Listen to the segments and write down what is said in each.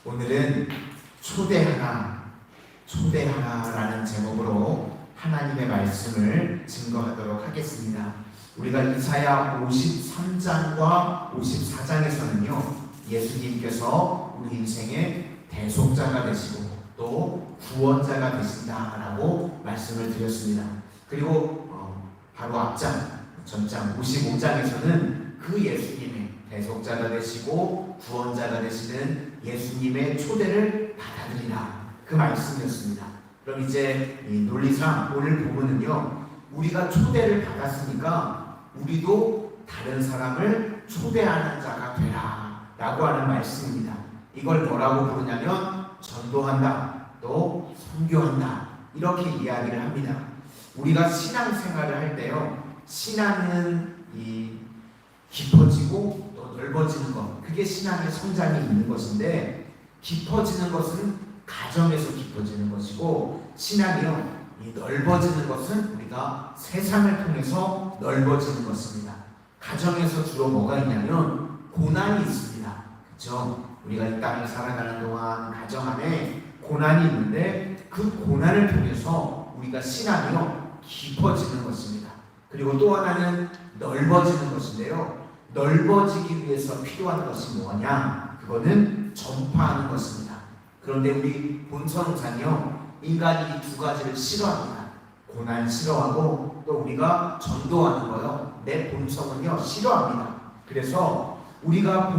오늘은 초대하라라는 제목으로 하나님의 말씀을 증거하도록 하겠습니다. 우리가 이사야 53장과 54장에서는요 예수님께서 우리 인생의 대속자가 되시고 또 구원자가 되신다라고 말씀을 드렸습니다. 그리고 바로 앞장 전장 55장에서는 그 예수님의 대속자가 되시고 구원자가 되시는 예수님의 초대를 받아들이라, 그 말씀이었습니다. 그럼 이제 이 논리상 오늘 본문은요, 우리가 초대를 받았으니까 우리도 다른 사람을 초대하는 자가 되라 라고 하는 말씀입니다. 이걸 뭐라고 부르냐면 전도한다, 또 선교한다, 이렇게 이야기를 합니다. 우리가 신앙생활을 할 때요, 신앙은 깊어지고 또 넓어지는 것, 그게 신앙의 성장이 있는 것인데, 깊어지는 것은 가정에서 깊어지는 것이고, 신앙이요, 넓어지는 것은 우리가 세상을 통해서 넓어지는 것입니다. 가정에서 주로 뭐가 있냐면 고난이 있습니다. 그렇죠? 우리가 이 땅을 살아가는 동안 가정 안에 고난이 있는데, 그 고난을 통해서 우리가 신앙이요 깊어지는 것입니다. 그리고 또 하나는 넓어지는 것인데요, 넓어지기 위해서 필요한 것이 뭐냐? 그거는 전파하는 것입니다. 그런데 우리 본성상이요, 인간이 이 두 가지를 싫어합니다. 고난 싫어하고 또 우리가 전도하는 거요, 내 본성은요 싫어합니다. 그래서 우리가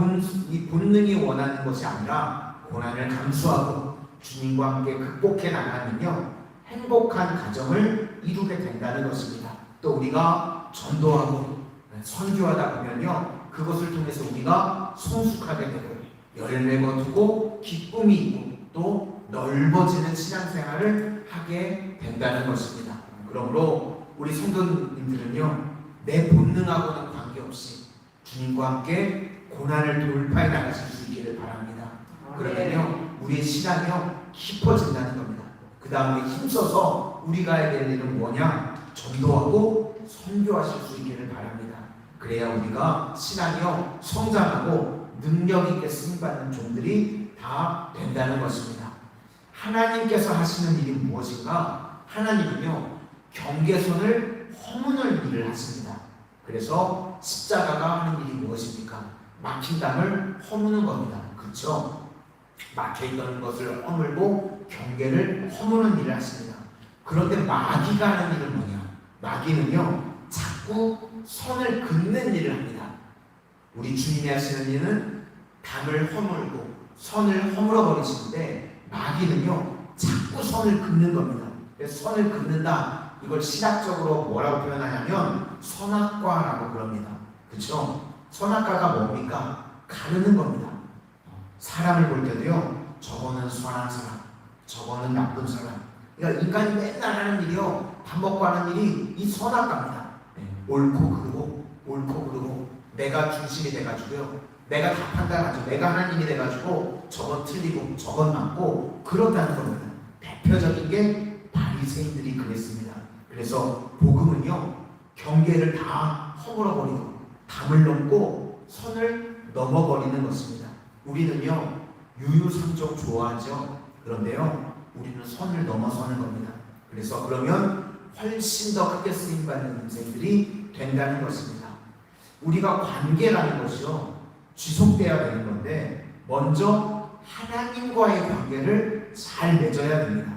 이 본능이 원하는 것이 아니라 고난을 감수하고 주님과 함께 극복해 나가면요 행복한 가정을 이루게 된다는 것입니다. 또 우리가 전도하고 선교하다 보면요, 그것을 통해서 우리가 성숙하게 되고 열매 거두고 기쁨이 있고 또 넓어지는 신앙생활을 하게 된다는 것입니다. 그러므로 우리 성도님들은요, 내 본능하고는 관계없이 주님과 함께 고난을 돌파해 나가실 수 있기를 바랍니다. 그러면요 우리의 신앙이요 깊어진다는 겁니다. 그 다음에 힘써서 우리가 해야 될 일은 뭐냐? 전도하고 선교하실 수 있기를 바랍니다. 그래야 우리가 신앙이요 성장하고 능력 있게 쓰임받는 종들이 다 된다는 것입니다. 하나님께서 하시는 일이 무엇인가? 하나님은요 경계선을 허무는 일을 하십니다. 그래서 십자가가 하는 일이 무엇입니까? 막힌 담을 허무는 겁니다. 그렇죠? 막혀있던 것을 허물고 경계를 허무는 일을 하십니다. 그런데 마귀가 하는 일은 뭐냐? 마귀는요 자꾸 선을 긋는 일을 합니다. 우리 주님이 하시는 일은 담을 허물고 선을 허물어 버리시는데, 마귀는요 자꾸 선을 긋는 겁니다. 그래서 선을 긋는다, 이걸 신학적으로 뭐라고 표현하냐면 선악과라고 그럽니다. 그렇죠? 선악과가 뭡니까? 가르는 겁니다. 사람을 볼 때도요, 저거는 선한 사람, 저거는 나쁜 사람. 그러니까 인간이 맨날 하는 일이요, 밥 먹고 하는 일이 이 선악과입니다. 옳고 그르고 내가 중심이 돼가지고요, 내가 다 판단하죠. 내가 하나님이 돼가지고 저건 틀리고 저건 맞고 그렇다는 겁니다. 대표적인 게 바리새인들이 그랬습니다. 그래서 복음은요 경계를 다 허물어버리고 담을 넘고 선을 넘어버리는 것입니다. 우리는요 유유상종 좋아하죠. 그런데요 우리는 선을 넘어서는 겁니다. 그래서 그러면 훨씬 더 크게 쓰임받는 인생들이 된다는 것입니다. 우리가 관계라는 것이요 지속돼야 되는 건데, 먼저 하나님과의 관계를 잘 맺어야 됩니다.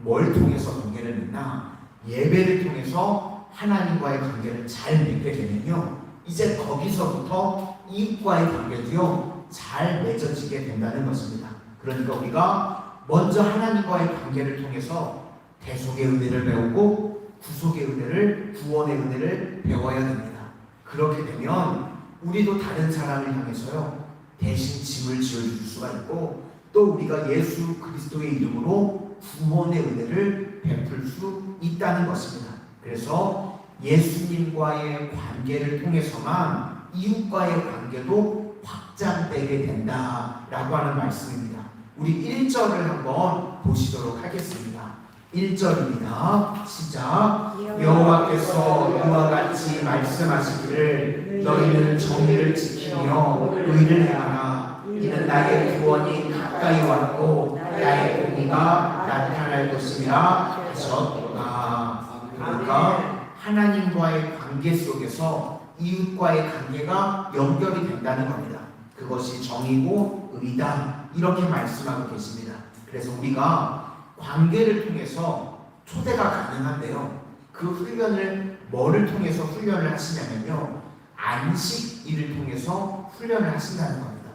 뭘 통해서 관계를 맺나? 예배를 통해서 하나님과의 관계를 잘 맺게 되면요, 이제 거기서부터 이웃과의 관계도요 잘 맺어지게 된다는 것입니다. 그러니까 우리가 먼저 하나님과의 관계를 통해서 대속의 은혜를 배우고 구속의 은혜를, 구원의 은혜를 배워야 됩니다. 그렇게 되면 우리도 다른 사람을 향해서요 대신 짐을 지어줄 수가 있고, 또 우리가 예수 그리스도의 이름으로 구원의 은혜를 베풀 수 있다는 것입니다. 그래서 예수님과의 관계를 통해서만 이웃과의 관계도 확장되게 된다라고 하는 말씀입니다. 우리 1절을 한번 보시도록 하겠습니다. 1절입니다. 시작. 여호와께서 이와 같이 말씀하시기를 너희는 정의를 지키며 의를 행하라. 이는 나의 구원이 가까이 가까이 왔고 나의 공의가 나타날 것이라 하셨도다. 그러니까 하나님과의 관계 속에서 이웃과의 관계가 연결이 된다는 겁니다. 그것이 정의고 의다, 이렇게 말씀하고 계십니다. 그래서 우리가 관계를 통해서 초대가 가능한데요, 그 훈련을 뭐를 통해서 훈련을 하시냐면요, 안식일을 통해서 훈련을 하신다는 겁니다.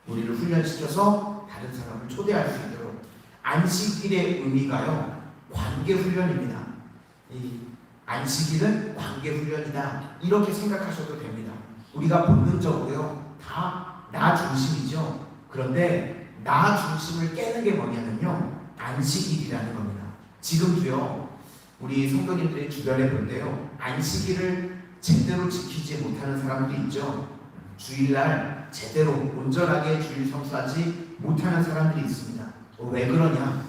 우리를 훈련시켜서 다른 사람을 초대할 수 있도록. 안식일의 의미가요, 관계 훈련입니다. 이 안식일은 관계 훈련이다, 이렇게 생각하셔도 됩니다. 우리가 본능적으로요, 다 나 중심이죠. 그런데 나 중심을 깨는 게 뭐냐면요, 안식일이라는 겁니다. 지금도요, 우리 성도님들이 주변에 볼 때요, 안식일을 제대로 지키지 못하는 사람들이 있죠. 주일날 제대로 온전하게 주일 성수하지 못하는 사람들이 있습니다. 왜 그러냐?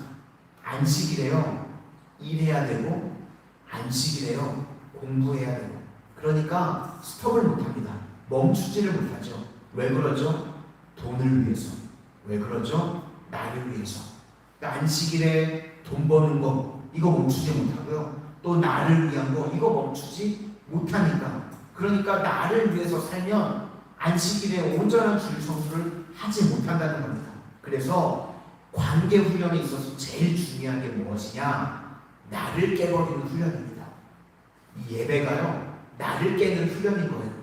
안식일에요, 일해야 되고, 안식일에요, 공부해야 되고, 그러니까 스톱을 못합니다. 멈추지를 못하죠. 왜 그러죠? 돈을 위해서. 왜 그러죠? 나를 위해서. 그러니까 안식일에 돈 버는 거, 이거 멈추지 못하고요, 또 나를 위한 거, 이거 멈추지 못하니까, 그러니까 나를 위해서 살면 안식일에 온전한 주일 성수를 하지 못한다는 겁니다. 그래서 관계 훈련에 있어서 제일 중요한 게 무엇이냐? 나를 깨버리는 훈련입니다. 이 예배가요, 나를 깨는 훈련인 거예요.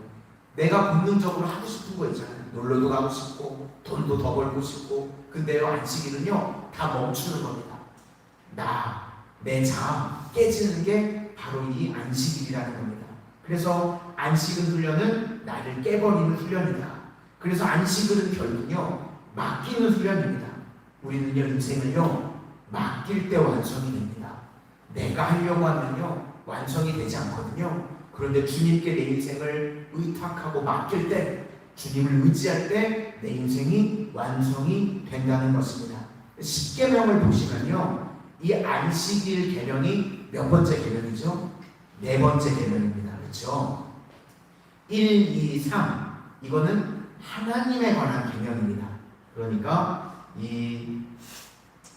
내가 본능적으로 하고 싶은 거 있잖아요. 놀러도 가고 싶고 돈도 더 벌고 싶고. 근데요, 안식일은요, 다 멈추는 겁니다. 내 자아 깨지는 게 바로 이 안식일이라는 겁니다. 그래서 안식일 훈련은 나를 깨버리는 훈련이다. 그래서 안식일은 결국요, 맡기는 훈련입니다. 우리는요, 인생을요, 맡길 때 완성이 됩니다. 내가 하려고 하면요, 완성이 되지 않거든요. 그런데 주님께 내 인생을 의탁하고 맡길 때, 주님을 의지할 때 내 인생이 완성이 된다는 것입니다. 십계명을 보시면요, 이 안식일 계명이 몇 번째 계명이죠? 네 번째 계명입니다. 그렇죠? 1, 2, 3, 이거는 하나님에 관한 계명입니다. 그러니까 이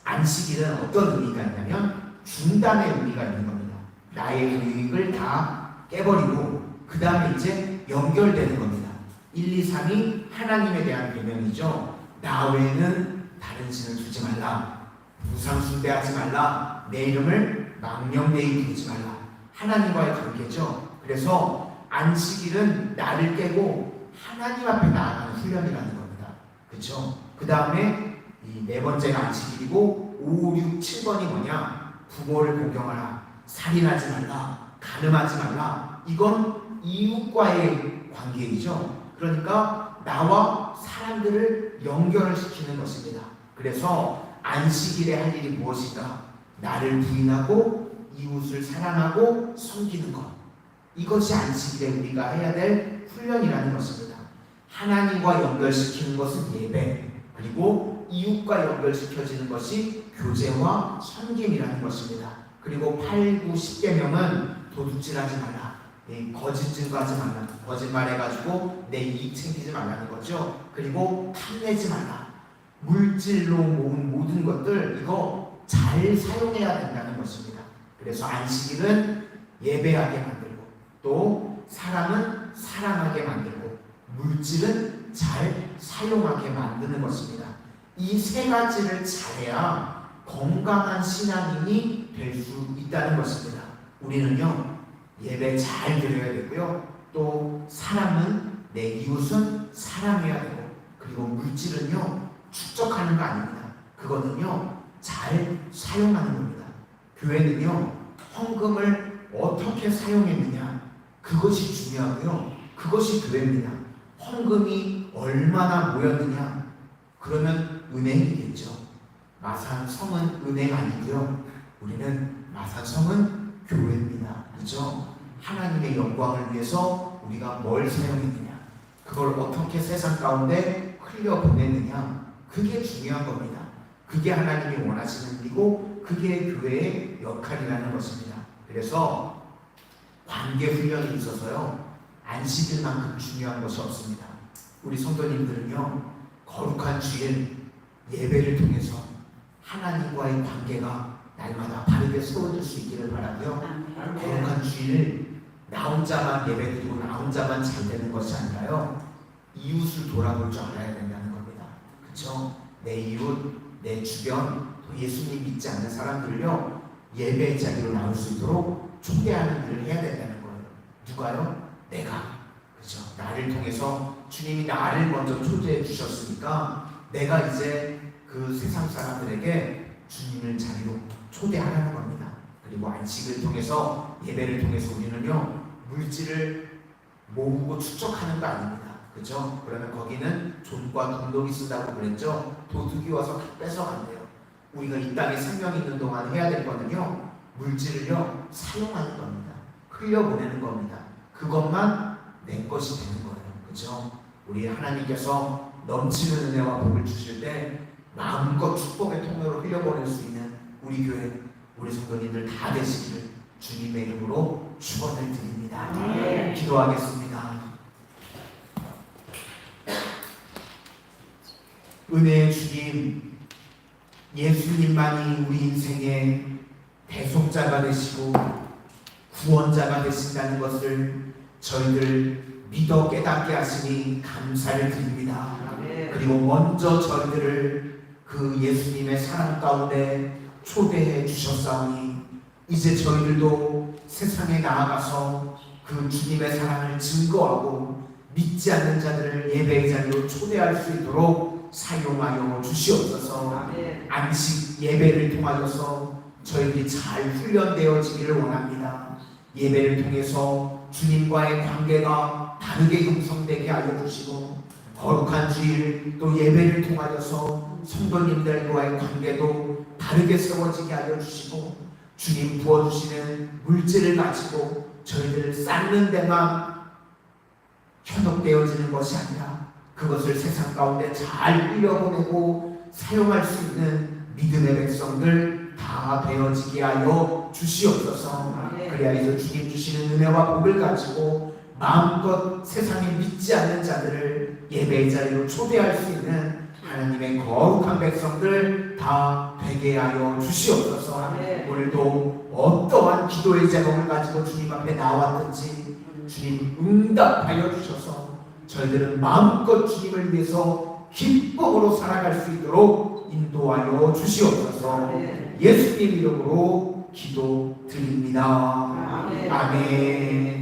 안식일은 어떤 의미가 있냐면 중단의 의미가 있는 겁니다. 나의 계획을 다 깨버리고 그 다음에 이제 연결되는 겁니다. 1, 2, 3이 하나님에 대한 계명이죠. 나 외에는 다른 신을 두지 말라, 우상 숭배하지 말라, 내 이름을 망령되이 부르지 말라. 하나님과의 관계죠. 그래서 안식일은 나를 깨고 하나님 앞에 나아가는 훈련이라는 겁니다. 그렇죠? 그 다음에 이 네 번째가 안식일이고, 5, 6, 7번이 뭐냐? 부모를 공경하라, 살인하지 말라, 간음하지 말라. 이건 이웃과의 관계이죠. 그러니까 나와 사람들을 연결을 시키는 것입니다. 그래서 안식일에 할 일이 무엇인가? 나를 부인하고 이웃을 사랑하고 섬기는 것. 이것이 안식일에 우리가 해야 될 훈련이라는 것입니다. 하나님과 연결시키는 것은 예배, 그리고 이웃과 연결시켜지는 것이 교제와 섬김이라는 것입니다. 그리고 8, 9, 10계명은 도둑질하지 말라, 거짓 증거하지 말라, 거짓말해가지고 내 이익 챙기지 말라는 거죠. 그리고 탐내지 말라, 물질로 모은 모든 것들 이거 잘 사용해야 된다는 것입니다. 그래서 안식일은 예배하게 만들고, 또 사람은 사랑하게 만들고, 물질은 잘 사용하게 만드는 것입니다. 이 세 가지를 잘해야 건강한 신앙인이 될 수 있다는 것입니다. 우리는요, 예배 잘 드려야 되고요, 또 사람은, 내 이웃은 사랑해야 되고, 그리고 물질은요, 축적하는 거 아닙니다. 그거는요, 잘 사용하는 겁니다. 교회는요, 헌금을 어떻게 사용했느냐, 그것이 중요하고요, 그것이 교회입니다. 헌금이 얼마나 모였느냐, 그러면 은행이겠죠. 마산성은 은행 아니고요, 우리는 마산성은 교회입니다. 그렇죠? 하나님의 영광을 위해서 우리가 뭘 사용했느냐, 그걸 어떻게 세상 가운데 흘려보냈느냐, 그게 중요한 겁니다. 그게 하나님이 원하시는 일이고, 그게 교회의 역할이라는 것입니다. 그래서 관계 훈련이 있어서요, 안식일만큼 중요한 것이 없습니다. 우리 성도님들은요, 거룩한 주일, 예배를 통해서 하나님과의 관계가 날마다 바르게 세워질 수 있기를 바라고요. 거룩한 주일 나 혼자만 예배드리고 나 혼자만 잘 되는 것이 아니라요, 이웃을 돌아볼 줄 알아야 된다는 겁니다. 그렇죠? 내 이웃, 내 주변, 또 예수님 믿지 않는 사람들을요, 예배의 자리로 나올 수 있도록 초대하는 일을 해야 된다는 거예요. 누가요? 내가. 그렇죠? 나를 통해서 주님이 나를 먼저 초대해 주셨으니까 내가 이제 그 세상 사람들에게 주님을 자리로 초대하라는 겁니다. 그리고 안식을 통해서, 예배를 통해서 우리는요, 물질을 모으고 축적하는 거 아닙니다. 그죠? 그러면 거기는 존과 돈독이 쓴다고 그랬죠? 도둑이 와서 다 뺏어간대요. 우리가 이 땅에 생명이 있는 동안 해야 될 거는요, 물질을요, 사용하는 겁니다. 흘려보내는 겁니다. 그것만 내 것이 되는 거예요. 그죠? 우리 하나님께서 넘치는 은혜와 복을 주실 때 마음껏 축복의 통로로 흘려보낼 수 있는 우리 교회, 우리 성도님들 다 되시기를 주님의 이름으로 축원을 드립니다. 기도하겠습니다. 은혜의 주님, 예수님만이 우리 인생의 대속자가 되시고 구원자가 되신다는 것을 저희들 믿어 깨닫게 하시니 감사를 드립니다. 그리고 먼저 저희들을 그 예수님의 사랑 가운데 초대해 주셨사오니 이제 저희들도 세상에 나아가서 그 주님의 사랑을 증거하고 믿지 않는 자들을 예배의 자리로 초대할 수 있도록 사용하여 주시옵소서. 안식 예배를 통하여서 저희들이 잘 훈련되어지기를 원합니다. 예배를 통해서 주님과의 관계가 다르게 형성되게 하여 주시고, 거룩한 주일 또 예배를 통하여서 성도님들과의 관계도 다르게 세워지게 하여 주시고, 주님 부어주시는 물질을 가지고 저희들을 쌓는 데만 현혹되어지는 것이 아니라 그것을 세상 가운데 잘 흘려보내고 사용할 수 있는 믿음의 백성들 다 되어지게 하여 주시옵소서. 그리하여서 주님 주시는 은혜와 복을 가지고 마음껏 세상에 믿지 않는 자들을 예배의 자리로 초대할 수 있는 하나님의 거룩한 백성들 다 되게 하여 주시옵소서. 오늘도 어떠한 기도의 제목을 가지고 주님 앞에 나왔든지 주님 응답하여 주셔서 저희들은 마음껏 주님을 위해서 기쁨으로 살아갈 수 있도록 인도하여 주시옵소서. 예수님 이름으로 기도드립니다. 아멘.